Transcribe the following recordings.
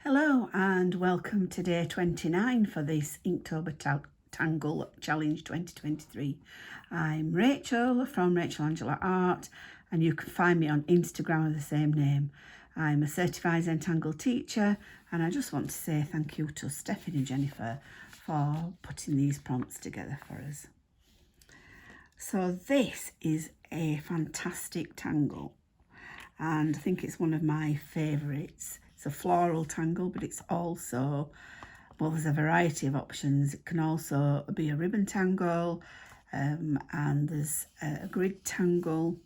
Hello and welcome to day 29 for this Inktober Tangle Challenge 2023. I'm Rachel from Rachel Angela Art and you can find me on Instagram with the same name. I'm a certified Zentangle teacher and I just want to say thank you to Stephanie and Jennifer for putting these prompts together for us. So this is a fantastic tangle and I think it's one of my favourites. It's a floral tangle, but it's also, well, there's a variety of options. It can also be a ribbon tangle, and there's a grid tangle,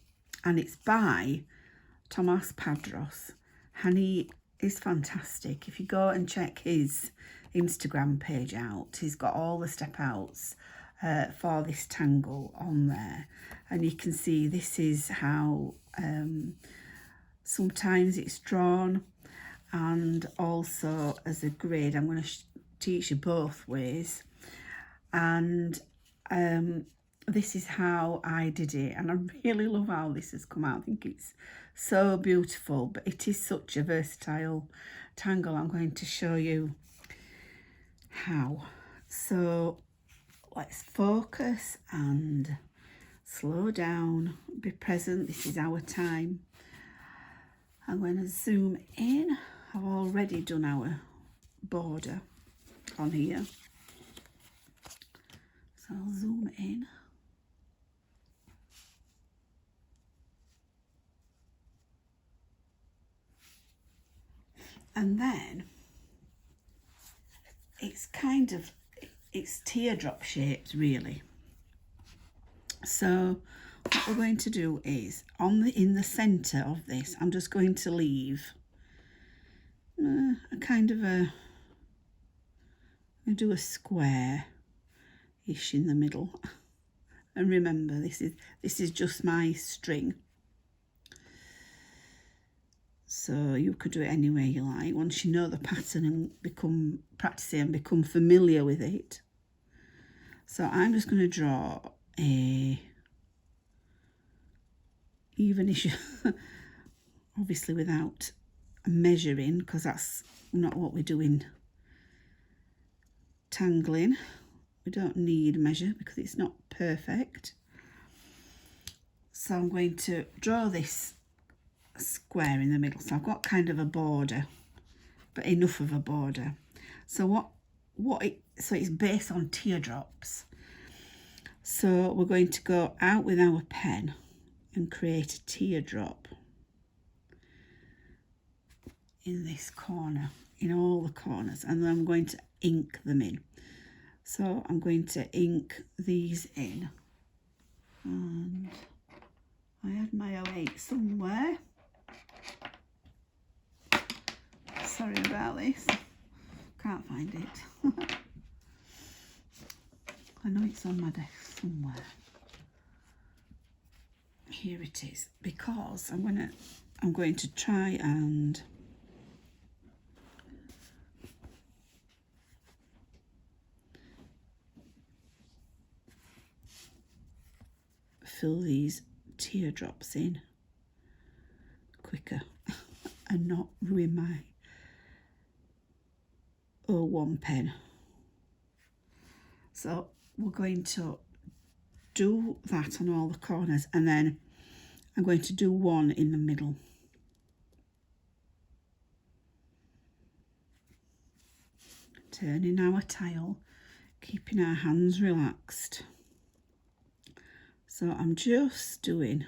and it's by Tomas Padros, and he is fantastic. If you go and check his Instagram page out, he's got all the step outs for this tangle on there, and you can see this is how sometimes it's drawn, and also as a grid. I'm going to teach you both ways, and this is how I did it, and I really love how this has come out. I think it's so beautiful, but it is such a versatile tangle. I'm going to show you how. So let's focus and slow down, be present. This is our time. I'm going to zoom in. I've already done our border on here, so I'll zoom in. And then it's it's teardrop shaped really. So what we're going to do is in the center of this, I'm just going to leave a kind of a, do a square-ish in the middle. And remember, this is just my string. So you could do it any way you like once you know the pattern and become practicing and become familiar with it. So I'm just going to draw a even-ish, obviously without measuring, because that's not what we're doing tangling. We don't need measure because it's not perfect. So I'm going to draw this square in the middle. So I've got kind of a border, but enough of a border. So so it's based on teardrops. So we're going to go out with our pen and create a teardrop in this corner, in all the corners, and then I'm going to ink them in. So I'm going to ink these in, and I had my 08 somewhere. Sorry about this, can't find it. I know it's on my desk somewhere. Here it is, because I'm going to try and fill these teardrops in quicker and not ruin my 01 pen. So we're going to do that on all the corners, and then I'm going to do one in the middle. Turning our tile, keeping our hands relaxed. So I'm just doing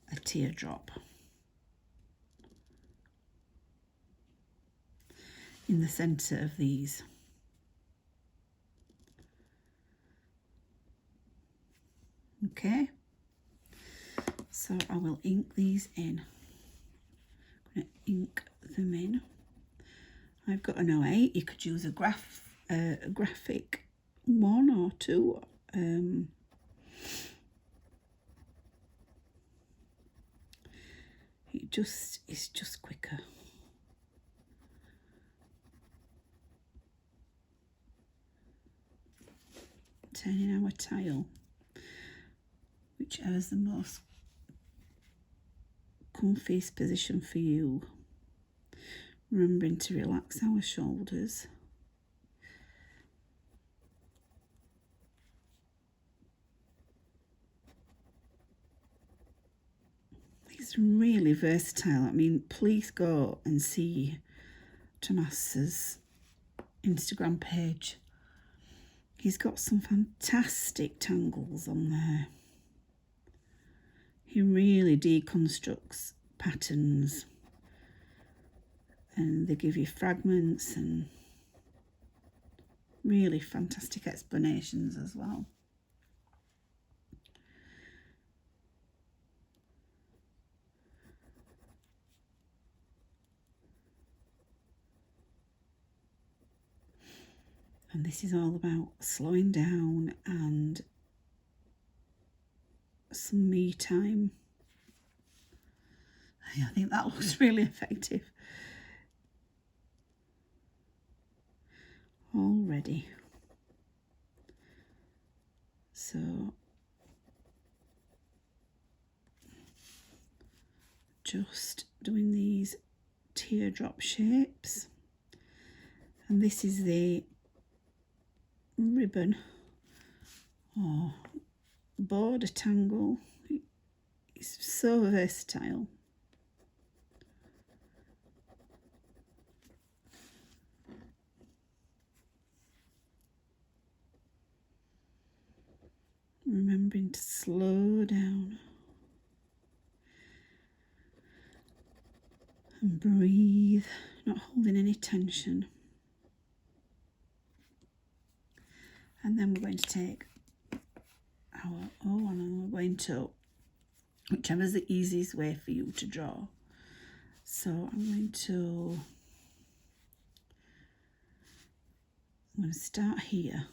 a teardrop in the centre of these. Okay, so I will ink these in. I'm going to ink them in. I've got an 08. You could use a graphic one or two. It's just quicker. Turning our tile, whichever is the most comfiest position for you. remembering to relax our shoulders. It's really versatile. I mean, please go and see Tomas's Instagram page. He's got some fantastic tangles on there. He really deconstructs patterns, and they give you fragments and really fantastic explanations as well. And this is all about slowing down and some me time. I think that looks really effective already. So just doing these teardrop shapes, and this is the ribbon or border tangle. It's so versatile. Remembering to slow down and breathe, not holding any tension. And then we're going to take our O and we're going to, whichever's the easiest way for you to draw. So I'm going to start here,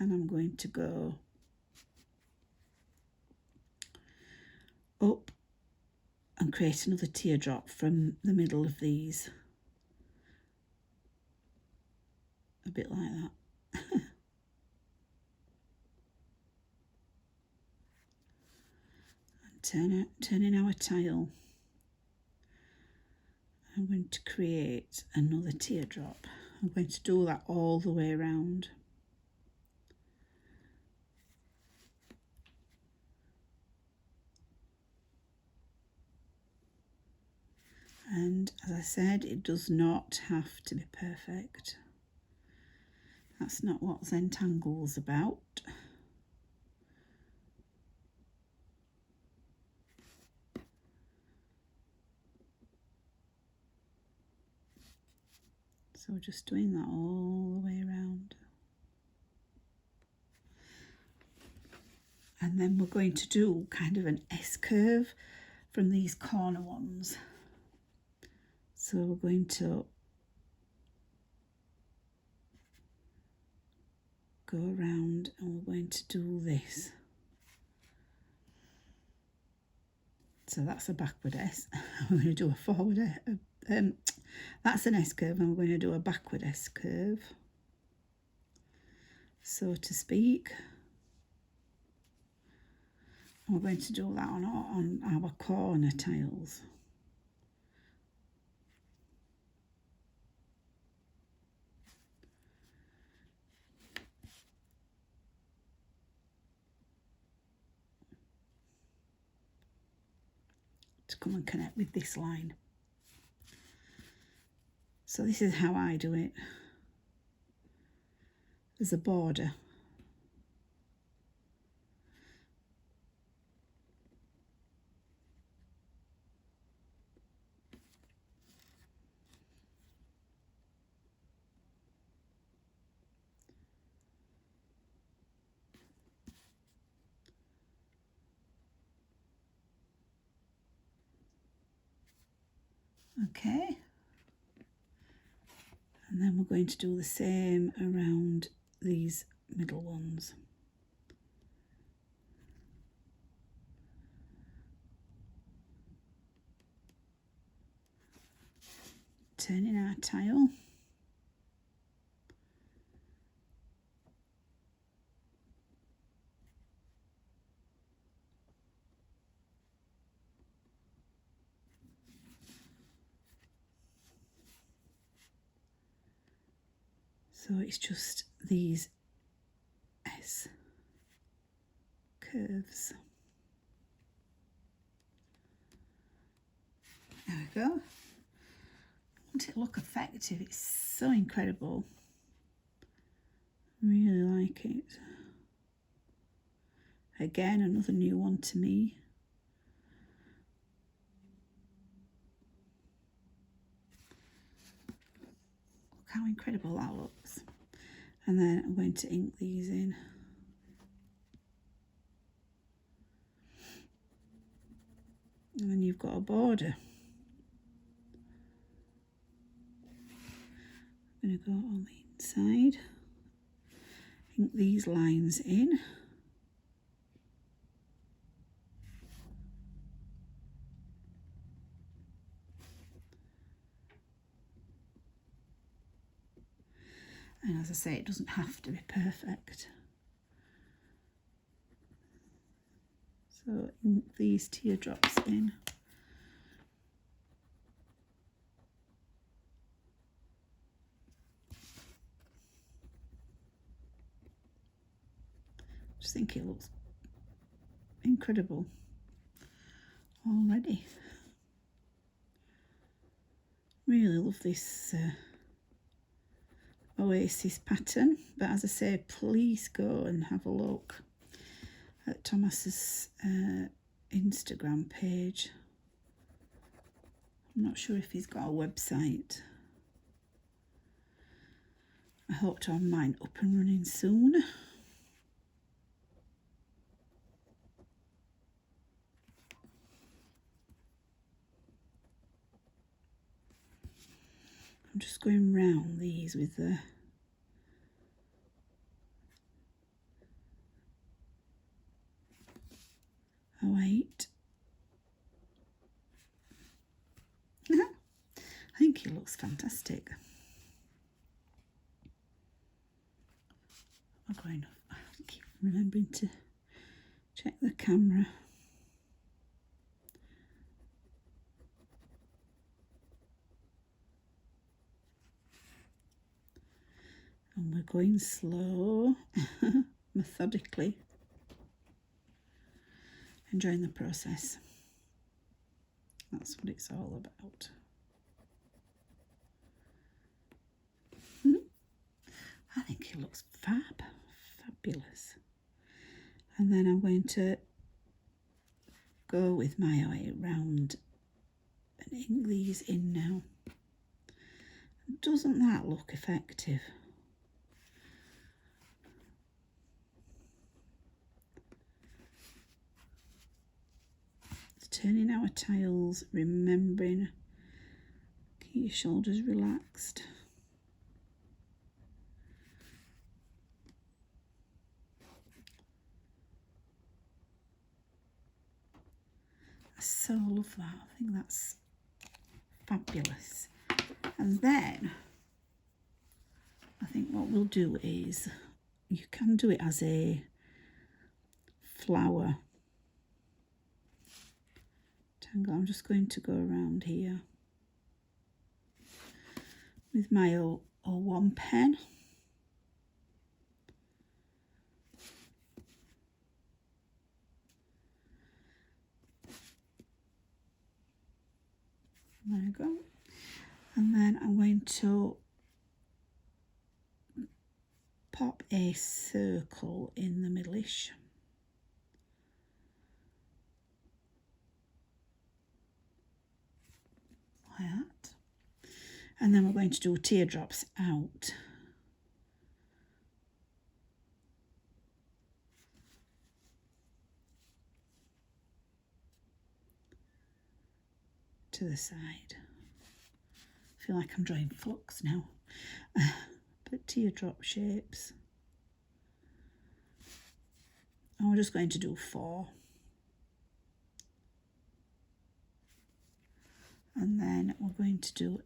and I'm going to go up and create another teardrop from the middle of these. A bit like that. And turning our tile. I'm going to create another teardrop. I'm going to do that all the way around. And as I said, it does not have to be perfect. That's not what Zentangle's about. So just doing that all the way around. And then we're going to do kind of an S-curve from these corner ones. So we're going to go around and we're going to do this. So that's a backward S. We're going to do a forward S. That's an S-curve, and we're going to do a backward S-curve, so to speak. And we're going to do that on our corner tiles. To come and connect with this line. So this is how I do it. There's a border. Okay. And then we're going to do the same around these middle ones. Turning our tile. So it's just these S curves. There we go. I want it to look effective. It's so incredible. Really like it. Again, another new one to me. Look how incredible that looks. And then I'm going to ink these in. And then you've got a border. I'm going to go on the inside, ink these lines in. And as I say, it doesn't have to be perfect. So ink these teardrops in. Just think it looks incredible already. Really love this Oasis pattern, but as I say, please go and have a look at Tomas's Instagram page. I'm not sure if he's got a website. I hope to have mine up and running soon. I'm just going round these with the I think it looks fantastic. I keep remembering to check the camera. And we're going slow, methodically, enjoying the process. That's what it's all about. I think it looks fabulous. And then I'm going to go with my eye round and ink these in now. Doesn't that look effective? Turning our tiles, remembering, keep your shoulders relaxed. I so love that. I think that's fabulous. And then I think what we'll do is, you can do it as a flower tangle. I'm just going to go around here with my 01 pen. There we go. And then I'm going to pop a circle in the middle-ish. Like that. And then we're going to do teardrops out. To the side. I feel like I'm drawing flux now. But teardrop shapes. And we're just going to do 4. And then we're going to do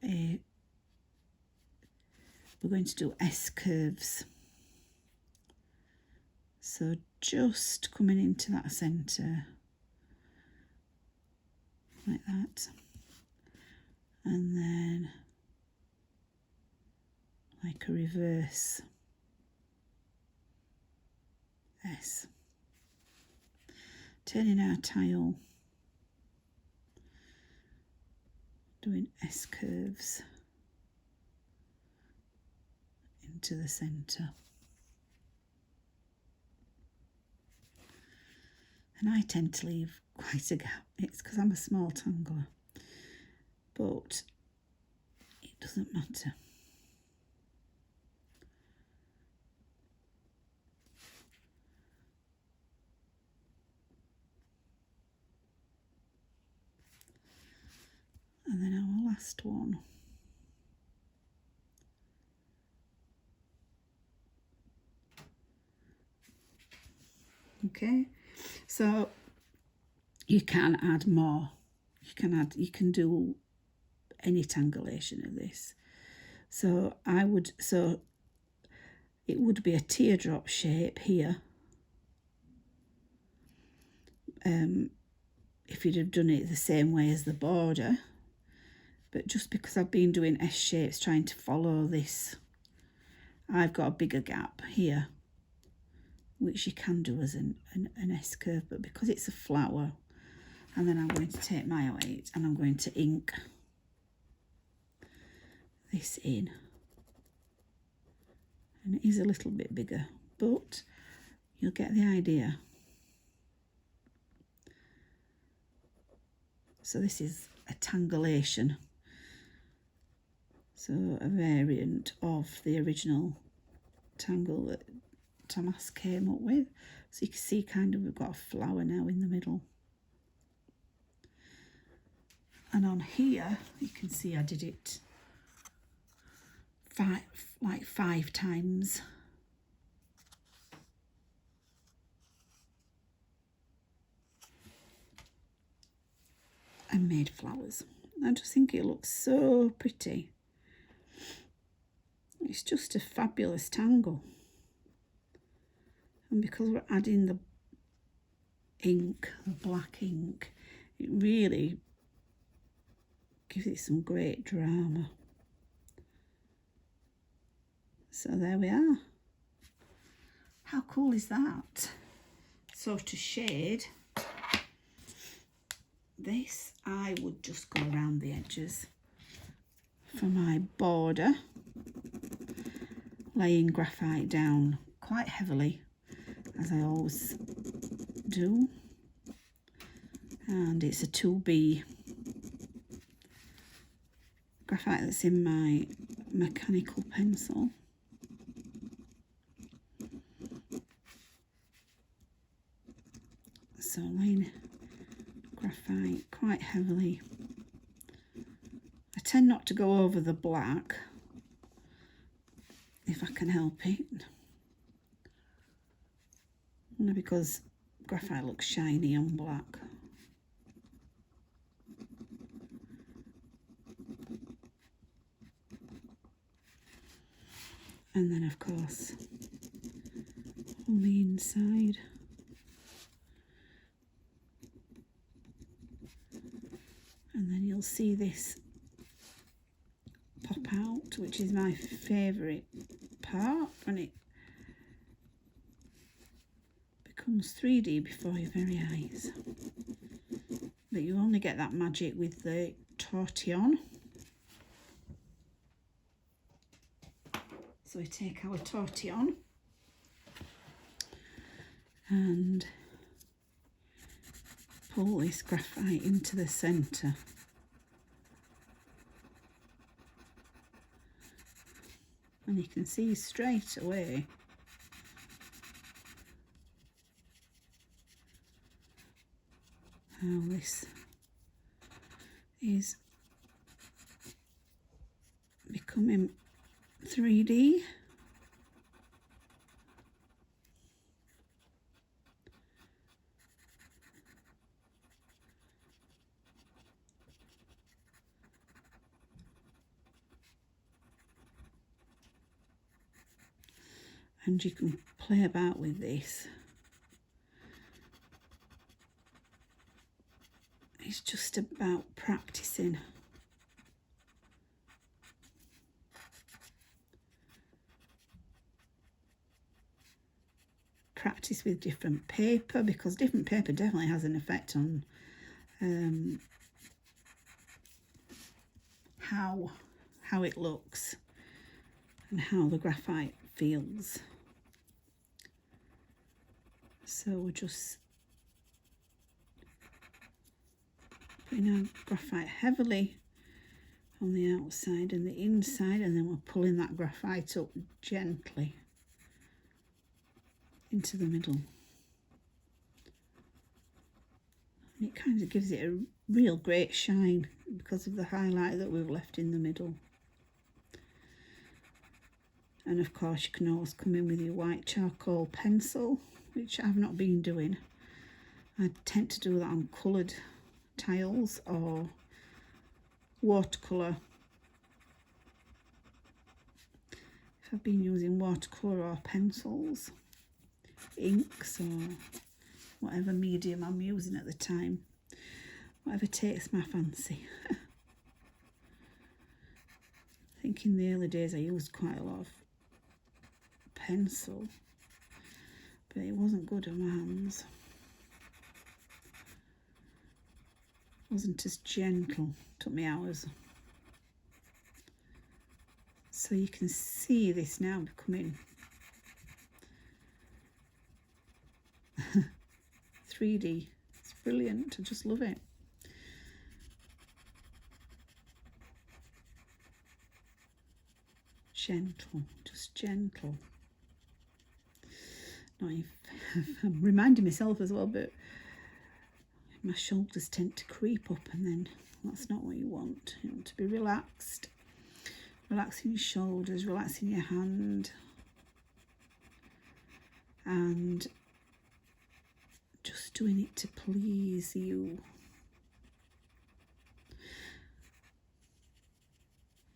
S curves. So just coming into that centre like that. And then like a reverse S. Turning our tile, doing S curves into the centre. And I tend to leave quite a gap. It's because I'm a small tangler, but it doesn't matter. And then our last one. Okay, so you can add more. You can do any tangulation of this. So it would be a teardrop shape here. If you'd have done it the same way as the border, but just because I've been doing S shapes trying to follow this, I've got a bigger gap here, which you can do as an S curve, but because it's a flower, and then I'm going to take my 08 and I'm going to ink this in. And it is a little bit bigger, but you'll get the idea. So this is a tangulation. So a variant of the original tangle that Tomas came up with. So you can see kind of we've got a flower now in the middle. And on here, you can see I did it five times. And made flowers. I just think it looks so pretty. It's just a fabulous tangle. And because we're adding the ink, the black ink, it really gives it some great drama. So there we are. How cool is that? So to shade this, I would just go around the edges for my border, laying graphite down quite heavily, as I always do. And it's a 2B graphite that's in my mechanical pencil. So laying graphite quite heavily. I tend not to go over the black if I can help it. Only because graphite looks shiny on black. And then of course on the inside. And then you'll see this pop out, which is my favourite part, when it becomes 3D before your very eyes. But you only get that magic with the tortillon. So we take our tortillon and pull this graphite into the centre. And you can see straight away how this is becoming 3D. And you can play about with this. It's just about practicing. practice with different paper, because different paper definitely has an effect on how it looks and how the graphite feels. So we're just putting our graphite heavily on the outside and the inside, and then we're pulling that graphite up gently into the middle. And it kind of gives it a real great shine because of the highlight that we've left in the middle. And of course you can always come in with your white charcoal pencil, which I've not been doing. I tend to do that on coloured tiles or watercolour. If I've been using watercolour or pencils, inks or whatever medium I'm using at the time, whatever takes my fancy. I think in the early days I used quite a lot of pencil, but it wasn't good on my hands. It wasn't as gentle, took me hours. So you can see this now becoming 3D. It's brilliant, I just love it. Gentle, just gentle. Not if I'm reminding myself as well, but my shoulders tend to creep up, and then that's not what you want. You want to be relaxed. Relaxing your shoulders, relaxing your hand, and just doing it to please you.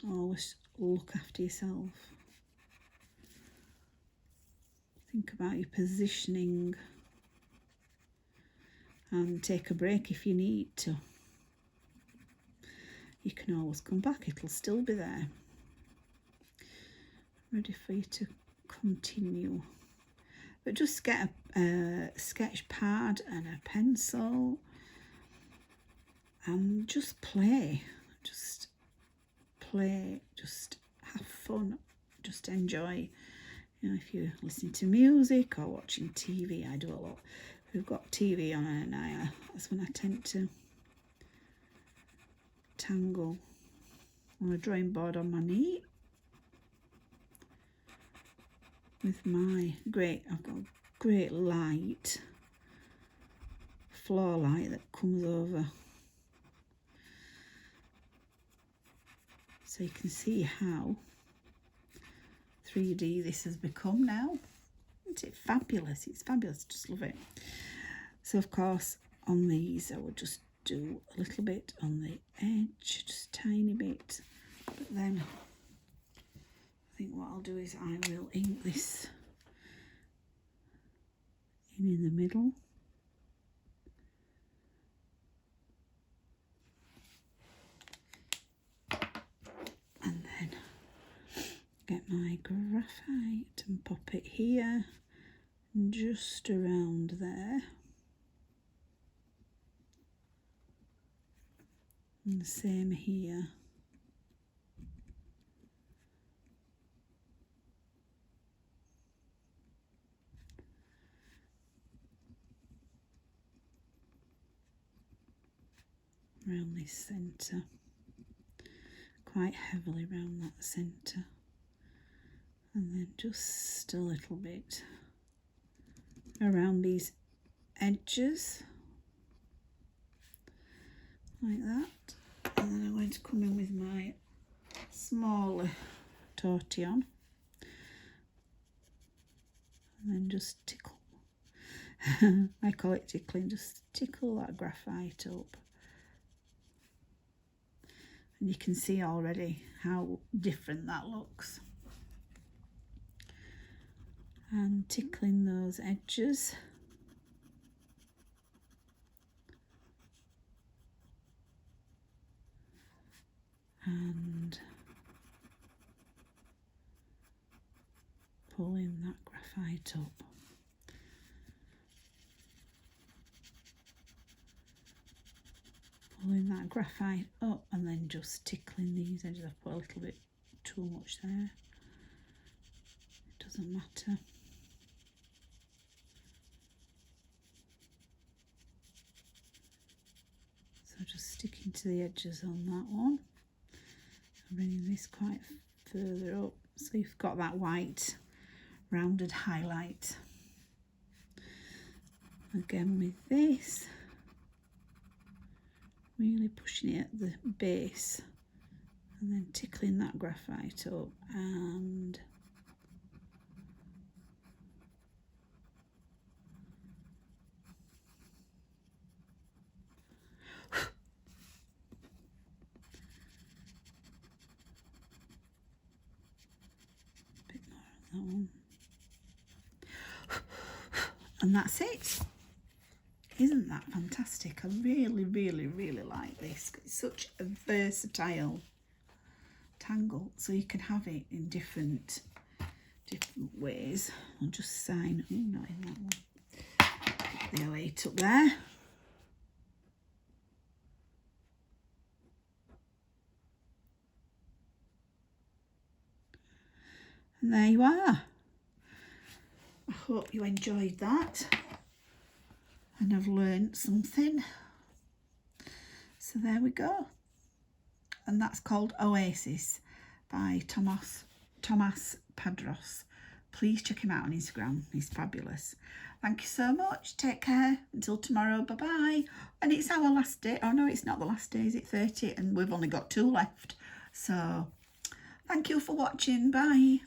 Always look after yourself. Think about your positioning and take a break if you need to. You can always come back, it'll still be there, ready for you to continue. But just get a sketch pad and a pencil and just play. Just play, just have fun, just enjoy. You know, if you're listening to music or watching TV, I do a lot. We've got TV on, and that's when I tend to tangle on a drawing board on my knee with my I've got a great light, floor light that comes over, so you can see how 3D this has become now. Isn't it fabulous? It's fabulous, just love it. So of course on these I will just do a little bit on the edge, just a tiny bit, but then I think what I'll do is I will ink this in the middle. And then get my graphite and pop it here and just around there. And the same here. Around this centre, quite heavily around that centre, and then just a little bit around these edges like that. And then I'm going to come in with my smaller tortillon and then just tickle. I call it tickling, just tickle that graphite up. And you can see already how different that looks. And tickling those edges. And pulling that graphite up. tickling that graphite up and then just tickling these edges. I've put a little bit too much there. It doesn't matter. So just sticking to the edges on that one. I'm bringing this quite further up so you've got that white rounded highlight. Again with this, really pushing it at the base and then tickling that graphite up and a bit more of that one. And that's it. Isn't that fantastic? I really, really, really like this. It's such a versatile tangle, so you can have it in different ways. I'll just sign, oh, not in that one. The 08 up there. And there you are. I hope you enjoyed that and have learned something. So there we go. And that's called Oasis by Tomas Padros. Please check him out on Instagram. He's fabulous. Thank you so much. Take care. Until tomorrow. Bye-bye. And it's our last day. Oh, no, it's not the last day. Is it 30? And we've only got 2 left. So thank you for watching. Bye.